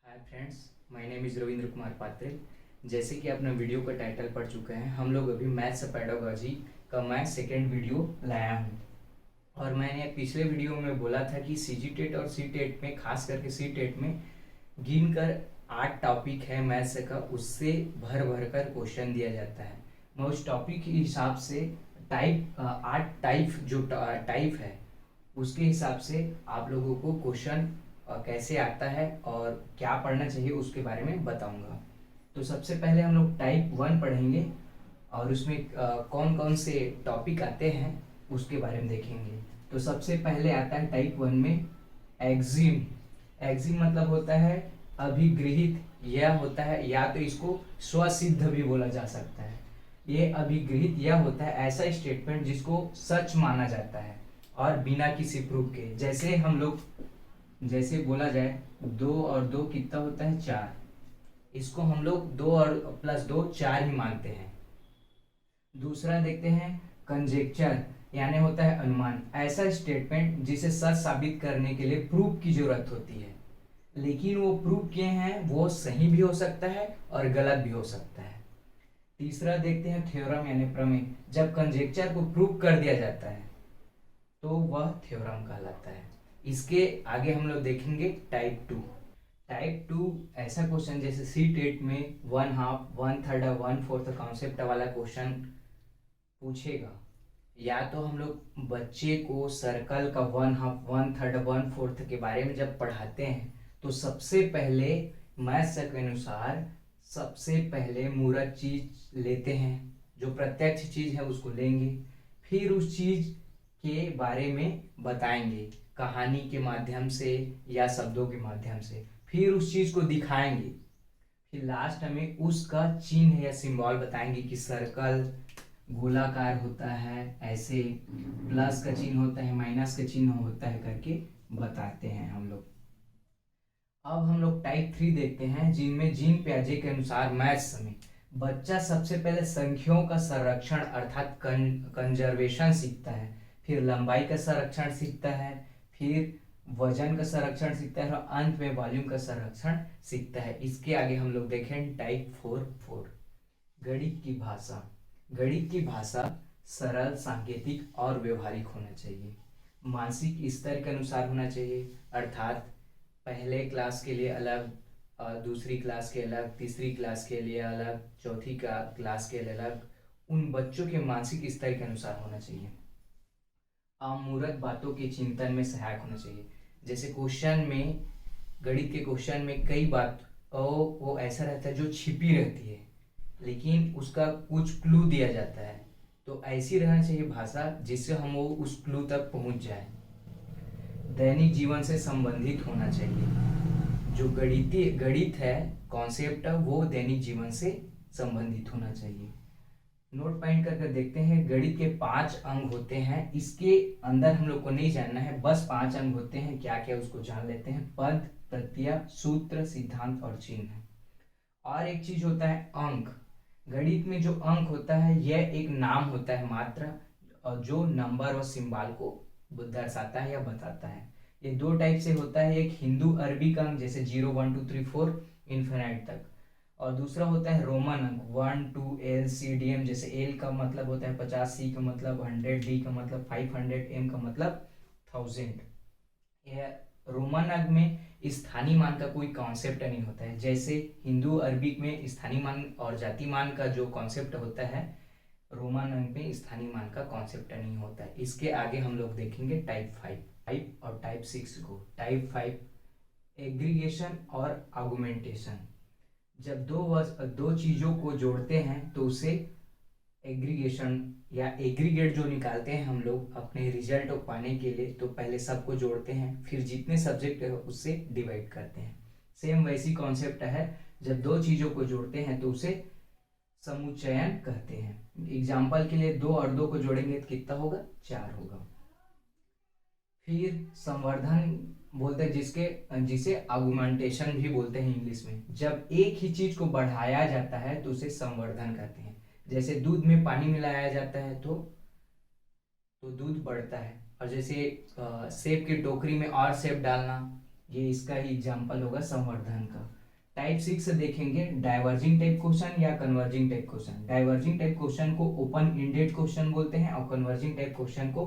Hi friends, my name is Ravindra Kumar Patre. जैसे कि आपने वीडियो का टाइटल पढ़ चुके हैं, हम लोग अभी मैथ्स पेडागोजी का मैं सेकेंड वीडियो लाया हूँ। और मैंने पिछले वीडियो में बोला था कि सीजी टेट और सी टेट में, खास करके सी टेट में गिन कर 8 टॉपिक है मैथ्स का, उससे भर भर कर क्वेश्चन दिया जाता है। मैं उस टॉपिक के हिसाब से टाइप 8 टाइप जो टाइप है उसके हिसाब से आप लोगों को क्वेश्चन कैसे आता है और क्या पढ़ना चाहिए उसके बारे में बताऊंगा। तो सबसे पहले हम लोग टाइप 1 पढ़ेंगे और उसमें कौन कौन से टॉपिक आते हैं उसके बारे में देखेंगे। तो सबसे पहले आता है टाइप 1 में एक्जिम। एक्जिम मतलब होता है अभिगृहित। यह होता है, या तो इसको स्वसिद्ध भी बोला जा सकता है। ये अभिगृहित यह होता है ऐसा स्टेटमेंट जिसको सच माना जाता है और बिना किसी प्रूफ के। जैसे हम लोग, जैसे बोला जाए 2 और 2 कितना होता है 4, इसको हम लोग 2 और प्लस 2 4 ही मानते हैं। दूसरा देखते हैं कंजेक्चर, यानी होता है अनुमान। ऐसा स्टेटमेंट जिसे सच साबित करने के लिए प्रूफ की जरूरत होती है, लेकिन वो प्रूफ किए हैं वो सही भी हो सकता है और गलत भी हो सकता है। तीसरा देखते हैं थ्योरम यानी प्रमेय। जब कंजेक्चर को प्रूफ कर दिया जाता है तो वह थ्योरम कहलाता है। इसके आगे हम लोग देखेंगे टाइप 2। टाइप 2 ऐसा क्वेश्चन जैसे सी टेट में 1/2, 1/3 और 1/4 कॉन्सेप्ट वाला क्वेश्चन पूछेगा, या तो हम लोग बच्चे को सर्कल का 1/2, 1/3, 1/4 के बारे में जब पढ़ाते हैं तो सबसे पहले मैथ्स के अनुसार सबसे पहले मूरत चीज लेते हैं, जो प्रत्यक्ष चीज है उसको लेंगे, फिर उस चीज के बारे में बताएंगे कहानी के माध्यम से या शब्दों के माध्यम से, फिर उस चीज को दिखाएंगे, फिर लास्ट में उसका चिन्ह या सिंबल बताएंगे कि सर्कल गोलाकार होता है ऐसे, प्लस का चिन्ह होता है, माइनस का चिन्ह होता है करके बताते हैं हम लोग। अब हम लोग टाइप 3 देखते हैं, जिनमें जीन पियाजे के अनुसार मैथ्स में बच्चा सबसे पहले संख्याओं का संरक्षण अर्थात कंजर्वेशन सीखता है, फिर लंबाई का संरक्षण सीखता है, फिर वजन का संरक्षण सीखता है और अंत में वॉल्यूम का संरक्षण सीखता है। इसके आगे हम लोग देखें टाइप 4 गणित की भाषा। गणित की भाषा सरल, सांकेतिक और व्यवहारिक होना चाहिए। मानसिक स्तर के अनुसार होना चाहिए, अर्थात पहले क्लास के लिए अलग, दूसरी क्लास के अलग, तीसरी क्लास के लिए अलग, चौथी क्लास के लिए अलग, उन बच्चों के मानसिक स्तर के अनुसार होना चाहिए। अमूर्त बातों के चिंतन में सहायक होना चाहिए। जैसे क्वेश्चन में, गणित के क्वेश्चन में कई बात वो ऐसा रहता है जो छिपी रहती है, लेकिन उसका कुछ क्लू दिया जाता है, तो ऐसी रहना चाहिए भाषा जिससे हम वो उस क्लू तक पहुंच जाए। दैनिक जीवन से संबंधित होना चाहिए। जो गणित है, कॉन्सेप्ट है, वो दैनिक जीवन से संबंधित होना चाहिए। नोट पॉइंट करके देखते हैं, गणित के 5 अंग होते हैं। इसके अंदर हम लोग को नहीं जानना है, बस 5 अंग होते हैं। क्या क्या उसको जान लेते हैं। पद, प्रत्यय, सूत्र, सिद्धांत और चिन्ह। और एक चीज होता है अंक। गणित में जो अंक होता है यह एक नाम होता है मात्र, और जो नंबर और सिंबल को दर्शाता है या बताता है। ये 2 टाइप से होता है, एक हिंदू अरबिक अंक जैसे 0 1 2 3 4 इन्फिनाइट तक, और दूसरा होता है रोमन अंक 1 2 एल सी डी एम, जैसे एल का मतलब होता है 50, सी का मतलब 100, डी का मतलब 500, एम का मतलब 1000। यह रोमन अंक में स्थानीय मान का कोई कॉन्सेप्ट नहीं होता है। जैसे हिंदू अरबिक में स्थानीय मान और जाति मान का जो कॉन्सेप्ट होता है, रोमन अंक में स्थानीय मान का कॉन्सेप्ट नहीं होता है। इसके आगे हम लोग देखेंगे टाइप 5 टाइप और टाइप 6 को। टाइप 5 एग्रीगेशन और आर्गुमेंटेशन। जब दो चीजों को जोड़ते हैं तो उसे एग्रीगेशन या एग्रीगेट जो निकालते हैं हम लोग अपने रिजल्ट को पाने के लिए, तो पहले सबको जोड़ते हैं, फिर जितने सब्जेक्ट है उससे डिवाइड करते हैं। सेम वैसी कॉन्सेप्ट है, जब दो चीजों को जोड़ते हैं तो उसे समुच्चयन कहते हैं। एग्जाम्पल के लिए 2 और 2 को जोड़ेंगे तो कितना होगा, 4 होगा। फिर संवर्धन बोलते हैं जिसे आगुमेंटेशन भी बोलते हैं इंग्लिश में। जब एक ही चीज को बढ़ाया जाता है तो उसे संवर्धन कहते हैं। जैसे दूध में पानी मिलाया जाता है तो दूध बढ़ता है, और जैसे सेब की टोकरी में और सेब डालना, ये इसका ही एग्जाम्पल होगा संवर्धन का। टाइप 6 देखेंगे डाइवर्जिंग टाइप क्वेश्चन या converging type question. Diverging type question को ओपन इंडेड क्वेश्चन बोलते हैं और कन्वर्जिंग टाइप क्वेश्चन को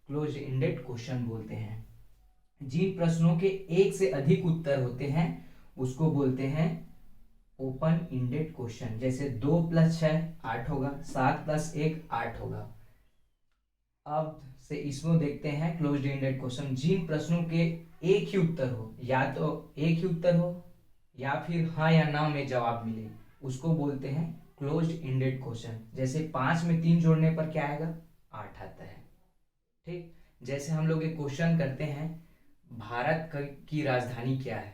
क्लोज इंडेड क्वेश्चन बोलते हैं। जिन प्रश्नों के एक से अधिक उत्तर होते हैं उसको बोलते हैं ओपन इंडेड क्वेश्चन। जैसे 2 + 6 8 होगा, 7 + 1 8 होगा। अब से इसमें देखते हैं क्लोज्ड इंडेड क्वेश्चन। जिन प्रश्नों के एक ही उत्तर हो, या तो एक ही उत्तर हो या फिर हाँ या ना में जवाब मिले, उसको बोलते हैं क्लोज्ड इंडेड क्वेश्चन। जैसे 5 में 3 जोड़ने पर क्या आएगा? 8 आता है। ठीक, जैसे हम लोग एक क्वेश्चन करते हैं भारत की राजधानी क्या है,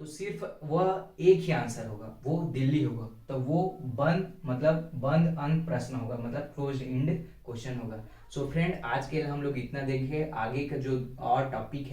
तो सिर्फ वह एक ही आंसर होगा, वो दिल्ली होगा, तो वो बंद मतलब बंद अंत प्रश्न होगा, मतलब क्लोज इंड क्वेश्चन होगा। सो फ्रेंड, आज के लिए हम लोग इतना देखें। आगे का जो और टॉपिक है